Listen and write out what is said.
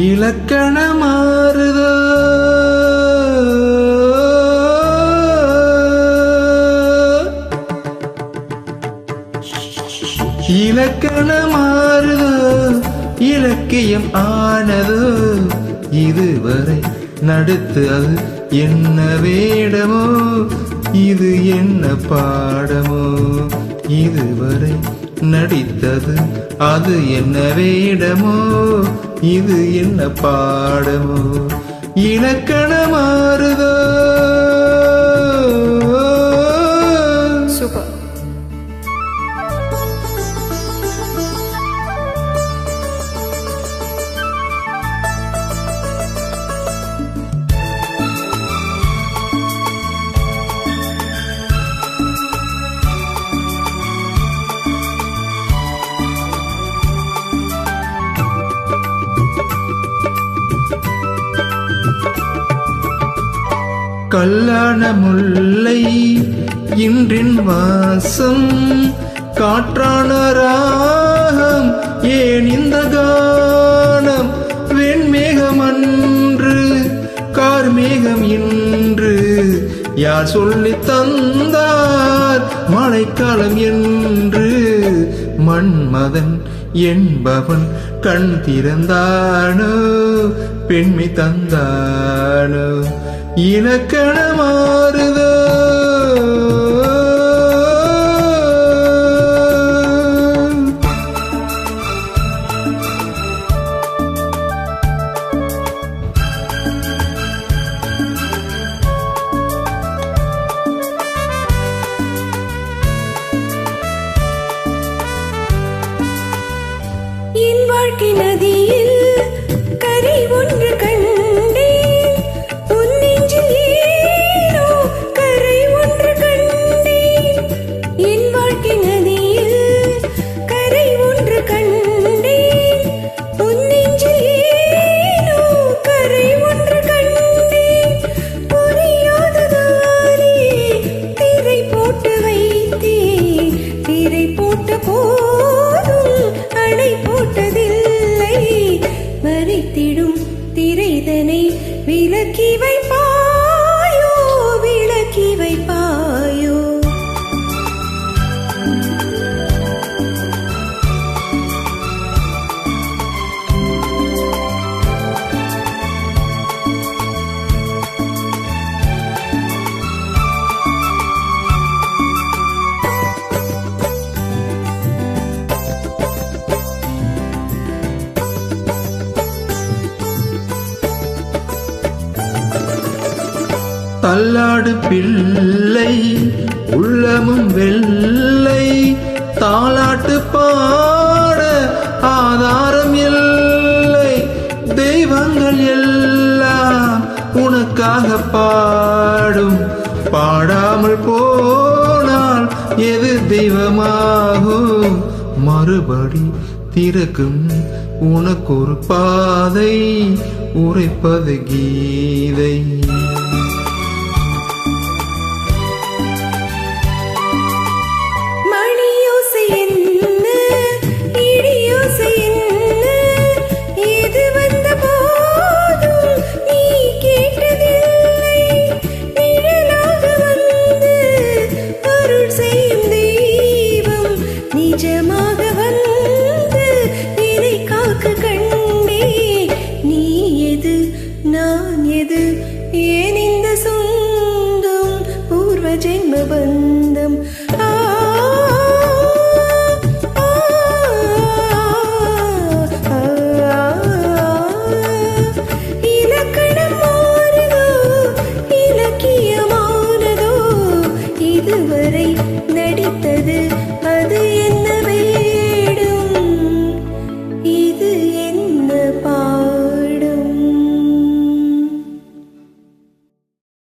இலக்கணமாறுதோ இலக்கணமாறுதோ இலக்கியம் ஆனதோ இதுவரை நடுத்து அது என்ன வேடமோ இது என்ன பாடமோ இதுவரை நடித்தது அது என்ன வேடமோ இது என்ன பாடமோ இலக்கணமாறுதோ சூப்பர். கல்லான முல்லை இன்றின் வாசம் காற்றான ராகம் ஏன் இந்த கானம் வெண்மேகம் அன்று கார்மேகம் இன்று யார் சொல்லி தந்தார் மழைக்காலம் என்று மன்மதன் என்பவன் கண் திறந்தானோ பெண்மை தந்தானோ இலக்கணமாறுதோ என் வாழ்க்கை நதியில் கரை ஒன்று கண்டேன் உன் நெஞ்சில் ஏனோ கரை ஒன்று கண்டேன் என் வாழ்க்கை நதியில் கரை ஒன்று கண்டேன் உன் நெஞ்சில் ஏனோ கரை ஒன்று கண்டேன் புரியாததாலே திரை போட்டு வைத்தேன் திரை போட்ட போதும் அணை போட்டதில்லை மறைத்திடும் திரைதனை விலக்கி வைப்பாயோ விலக்கி வைப்பாயோ தள்ளாடு பிள்ளை உள்ளமும் வெள்ளை தாலாட்டு பாட ஆதாரம் இல்லை தெய்வங்கள் எல்லாம் உனக்காக பாடும் பாடாமல் போனால் எது தெய்வமாகும் மறுபடி திறக்கும் உனக்கு ஒரு பாதை உரைப்பது கீதை.